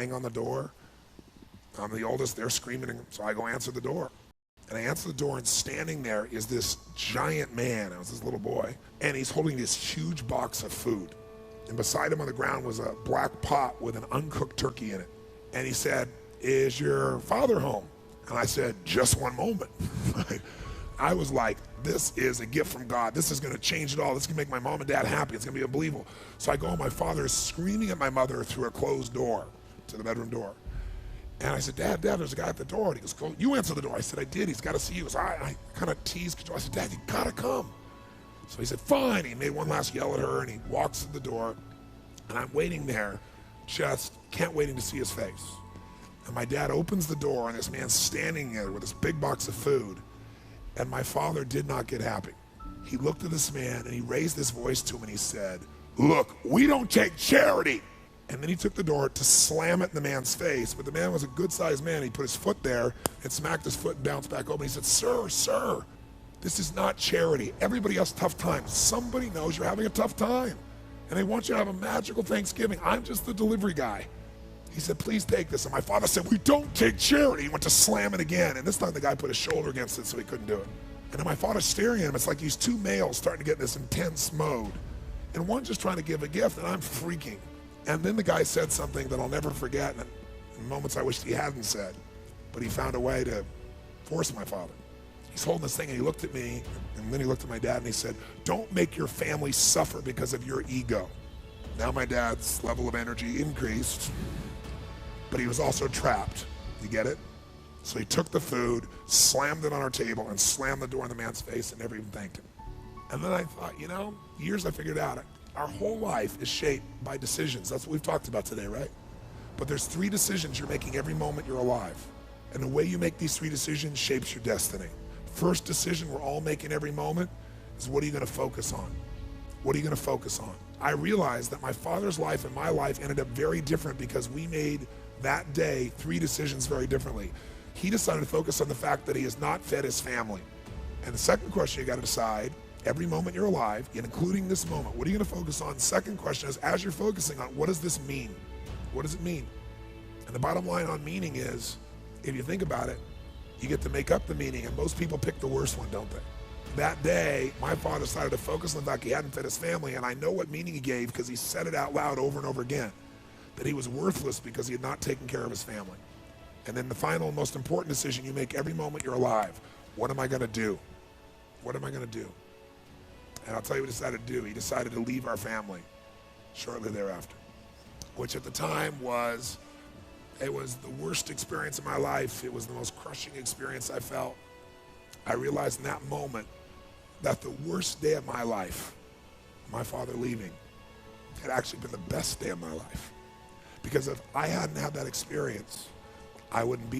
bang on the door. I'm the oldest, they're screaming, so I go answer the door. And I answer the door, and standing there is this giant man. I was this little boy, and he's holding this huge box of food. And beside him on the ground was a black pot with an uncooked turkey in it. And he said, "Is your father home?" And I said, "Just one moment." I was like, this is a gift from God. This is going to change it all. This is going to make my mom and dad happy. It's going to be unbelievable. So I go, and my father is screaming at my mother through a closed door to the bedroom door. And I said, Dad, there's a guy at the door. And he goes, "Go, you answer the door." I said, "I did. He's got to see you." So I kind of teased Control. I said, "Dad, you got to come." So he said, "Fine." He made one last yell at her, and he walks to the door. And I'm waiting there, just can't waiting to see his face. And my dad opens the door, and this man's standing there with this big box of food. And my father did not get happy. He looked at this man, and he raised his voice to him, and he said, "Look, we don't take charity." And then he took the door to slam it in the man's face. But the man was a good-sized man. He put his foot there and smacked his foot and bounced back open. He said, Sir, this is not charity. Everybody has tough times. Somebody knows you're having a tough time, and they want you to have a magical Thanksgiving. I'm just the delivery guy." He said, "Please take this." And my father said, "We don't take charity." He went to slam it again, and this time the guy put his shoulder against it so he couldn't do it. And then my father's staring at him. It's like these two males starting to get in this intense mode, and one just trying to give a gift, and I'm freaking. And then the guy said something that I'll never forget, and in moments I wished he hadn't said, but he found a way to force my father. He's holding this thing, and he looked at me, and then he looked at my dad, and he said, "Don't make your family suffer because of your ego." Now my dad's level of energy increased, but he was also trapped. You get it? So he took the food, slammed it on our table, and slammed the door in the man's face, and never even thanked him. And then I thought, years I figured out, our whole life is shaped by decisions. That's what we've talked about today, right? But there's 3 decisions you're making every moment you're alive. And the way you make these 3 decisions shapes your destiny. First decision we're all making every moment is, what are you going to focus on? What are you going to focus on? I realized that my father's life and my life ended up very different because we made that day 3 decisions very differently. He decided to focus on the fact that he has not fed his family. And the second question you got to decide, every moment you're alive, including this moment, what are you going to focus on? Second question is, as you're focusing on, what does this mean? What does it mean? And the bottom line on meaning is, if you think about it, you get to make up the meaning, and most people pick the worst one, don't they? That day, my father decided to focus on the fact he hadn't fed his family, and I know what meaning he gave because he said it out loud over and over again, that he was worthless because he had not taken care of his family. And then the final, most important decision you make every moment you're alive, what am I going to do? What am I going to do? And I'll tell you what he decided to do. He decided to leave our family shortly thereafter, which at the time was the worst experience of my life. It was the most crushing experience I felt. I realized in that moment that the worst day of my life, my father leaving, had actually been the best day of my life. Because if I hadn't had that experience, I wouldn't be